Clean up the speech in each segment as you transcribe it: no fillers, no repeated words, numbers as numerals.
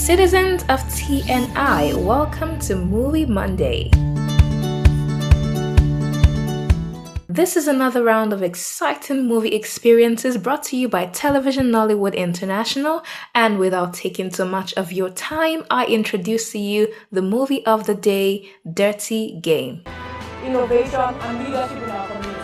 Citizens of TNI, welcome to Movie Monday. This is another round of exciting movie experiences brought to you by Television Nollywood International, and without taking too much of your time, I introduce to you the movie of the day, Dirty Game. Innovation and leadership in our community.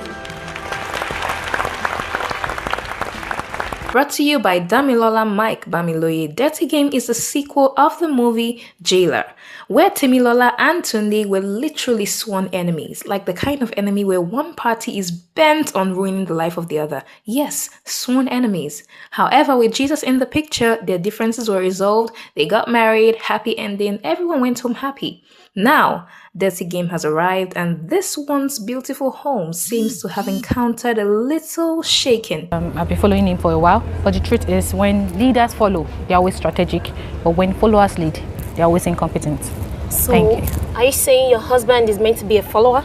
Brought to you by Damilola Mike Bamiloye, Dirty Game is a sequel of the movie Jailer, where Temilola and Tunde were literally sworn enemies, like the kind of enemy where one party is bent on ruining the life of the other. Yes, sworn enemies. However, with Jesus in the picture, their differences were resolved, they got married, happy ending, everyone went home happy. Now, Dirty Game has arrived, and this once beautiful home seems to have encountered a little shaking. I've been following him for a while, but the truth is when leaders follow, they're always strategic, but when followers lead, they're always incompetent. So, Thank you. Are you saying your husband is meant to be a follower?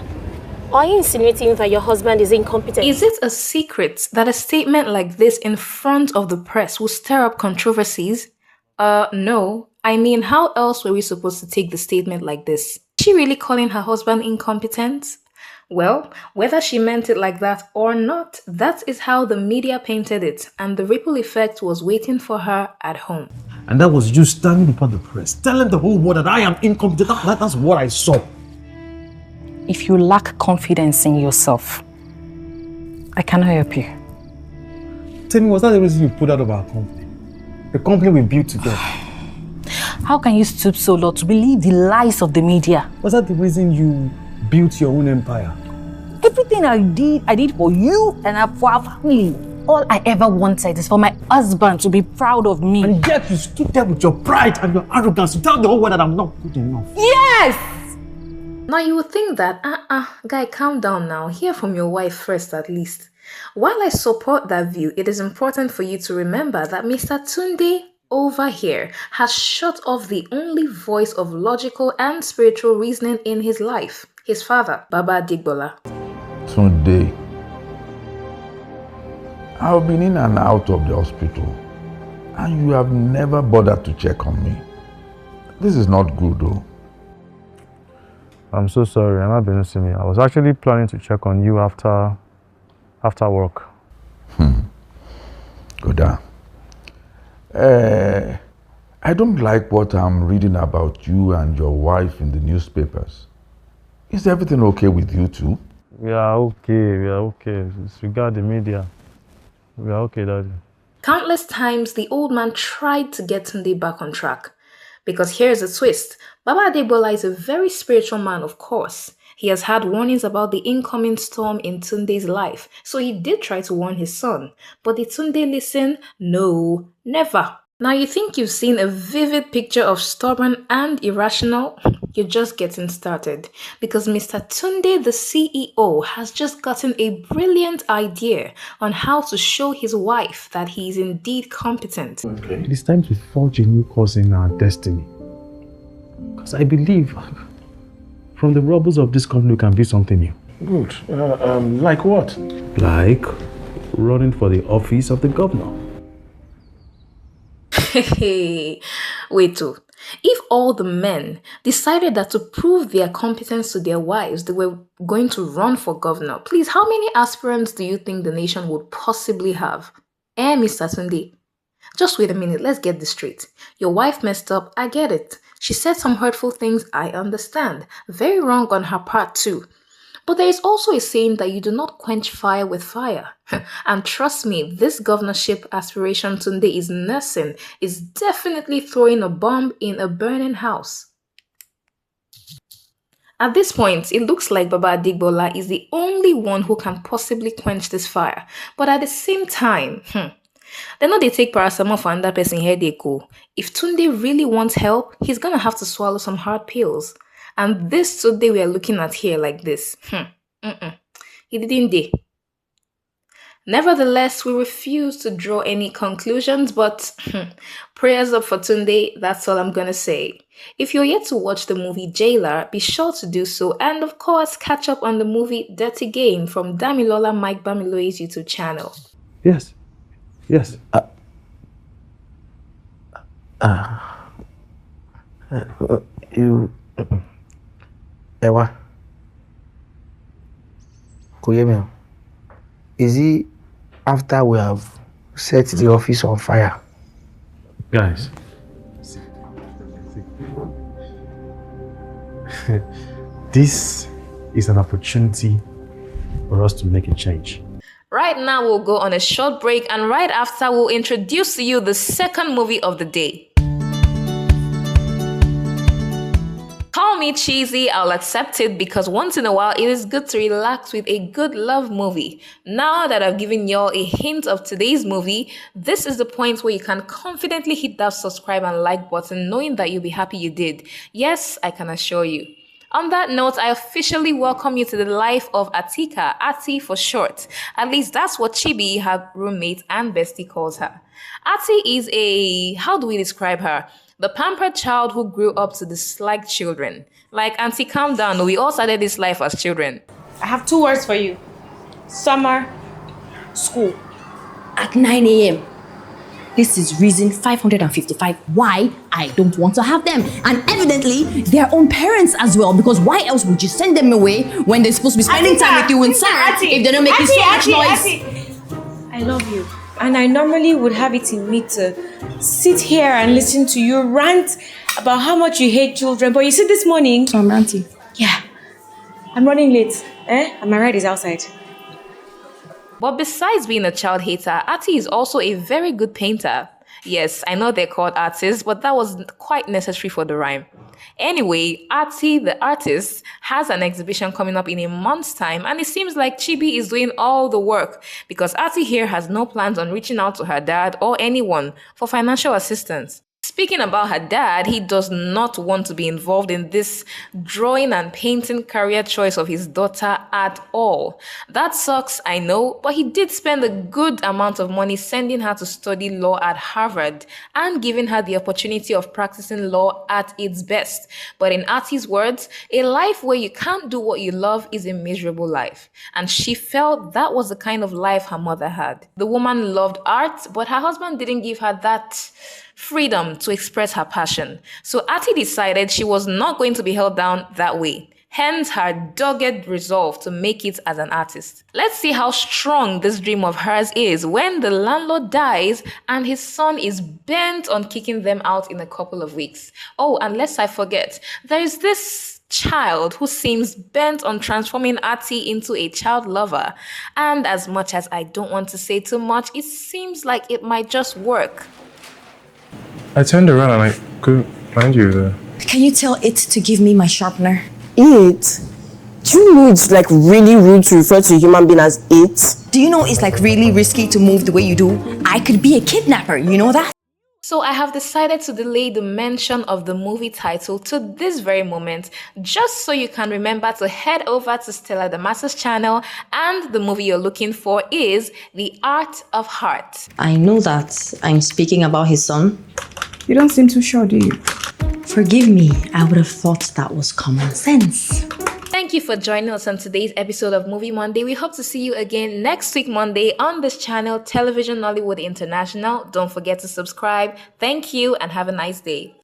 Or are you insinuating that your husband is incompetent? Is it a secret that a statement like this in front of the press will stir up controversies? No. I mean, how else were we supposed to take the statement like this? Is she really calling her husband incompetent? Well, whether she meant it like that or not, that is how the media painted it, and the ripple effect was waiting for her at home. And that was you standing before the press, telling the whole world that I am incompetent. That's what I saw. If you lack confidence in yourself, I cannot help you. Tell me, was that the reason you put out of our company? The company we built together. How can you stoop so low to believe the lies of the media? Was that the reason you built your own empire? Everything I did for you and for our family. All I ever wanted is for my husband to be proud of me. And yet you stood there with your pride and your arrogance to tell the whole world that I'm not good enough. Yes! Now you would think that, guy, calm down now. Hear from your wife first at least. While I support that view, it is important for you to remember that Mr. Tunde over here has shut off the only voice of logical and spiritual reasoning in his life, his father, Baba Digbola. Tunde, I've been in and out of the hospital, and you have never bothered to check on me. This is not good, though. I'm so sorry, I'm not being to me. I was actually planning to check on you after work. Go down. I don't like what I'm reading about you and your wife in the newspapers. Is everything okay with you two? We are okay. Disregard the media. We are okay, Daddy. Countless times, the old man tried to get Tunde back on track. Because here's a twist. Baba Adebola is a very spiritual man, of course. He has had warnings about the incoming storm in Tunde's life, so he did try to warn his son. But did Tunde listen? No, never. Now you think you've seen a vivid picture of stubborn and irrational? You're just getting started. Because Mr. Tunde, the CEO, has just gotten a brilliant idea on how to show his wife that he is indeed competent. Okay. It is time to forge a new course in our destiny. Because I believe from the rubbles of this company we can build something new. Good. Like what? Like running for the office of the governor. Wait too. If all the men decided that to prove their competence to their wives, they were going to run for governor, please, how many aspirants do you think the nation would possibly have? Mr. Tunde, just wait a minute, let's get this straight. Your wife messed up, I get it. She said some hurtful things, I understand. Very wrong on her part too. But there is also a saying that you do not quench fire with fire. And trust me, this governorship aspiration Tunde is nursing is definitely throwing a bomb in a burning house. At this point, it looks like Baba Adigbola is the only one who can possibly quench this fire. But at the same time, they know they take paracetamol for another person headache. If Tunde really wants help, he's gonna have to swallow some hard pills. And this today we are looking at here like this. He didn't dey. Nevertheless, we refuse to draw any conclusions, but prayers up for Tunde, that's all I'm gonna say. If you're yet to watch the movie Jailer, be sure to do so, and of course, catch up on the movie Dirty Game from Damilola Mike Bamiloye's YouTube channel. Yes. Ewa. Koyeme. Is it after we have set the office on fire? Guys. This is an opportunity for us to make a change. Right now, we'll go on a short break, and right after, we'll introduce to you the second movie of the day. Call me cheesy, I'll accept it, because once in a while, it is good to relax with a good love movie. Now that I've given y'all a hint of today's movie, this is the point where you can confidently hit that subscribe and like button, knowing that you'll be happy you did. Yes, I can assure you. On that note, I officially welcome you to the life of Atika, Ati for short. At least that's what Chibi, her roommate and bestie, calls her. Ati is how do we describe her? The pampered child who grew up to dislike children. Like, Auntie, calm down. We all started this life as children. I have 2 words for you. Summer, school. At 9 a.m. This is reason 555 why I don't want to have them. And evidently, their own parents as well, because why else would you send them away when they're supposed to be spending time with you in summer if they're not making so much noise? I love you. And I normally would have it in me to sit here and listen to you rant about how much you hate children. But you see this morning... So I'm ranting. Yeah. I'm running late. And my ride is outside. But besides being a child hater, Ati is also a very good painter. Yes, I know they're called artists, but that was quite necessary for the rhyme. Anyway, Ati, the artist, has an exhibition coming up in a month's time, and it seems like Chibi is doing all the work because Ati here has no plans on reaching out to her dad or anyone for financial assistance. Speaking about her dad, he does not want to be involved in this drawing and painting career choice of his daughter at all. That sucks, I know, but he did spend a good amount of money sending her to study law at Harvard and giving her the opportunity of practicing law at its best. But in Ati's words, a life where you can't do what you love is a miserable life. And she felt that was the kind of life her mother had. The woman loved art, but her husband didn't give her that freedom to express her passion. So Ati decided she was not going to be held down that way. Hence her dogged resolve to make it as an artist. Let's see how strong this dream of hers is when the landlord dies and his son is bent on kicking them out in a couple of weeks. Oh, and lest I forget, there is this child who seems bent on transforming Ati into a child lover. And as much as I don't want to say too much, it seems like it might just work. I turned around and I couldn't find you there. Can you tell it to give me my sharpener? It? Do you know it's like really rude to refer to a human being as it? Do you know it's like really risky to move the way you do? I could be a kidnapper, you know that? So I have decided to delay the mention of the movie title to this very moment, just so you can remember to head over to Stella Damasa's channel, and the movie you're looking for is The Art of Heart. I know that I'm speaking about his son. You don't seem too sure, do you? Forgive me, I would have thought that was common sense. Thank you for joining us on today's episode of Movie Monday. We hope to see you again next week Monday on this channel, Television Nollywood International. Don't forget to subscribe. Thank you and have a nice day.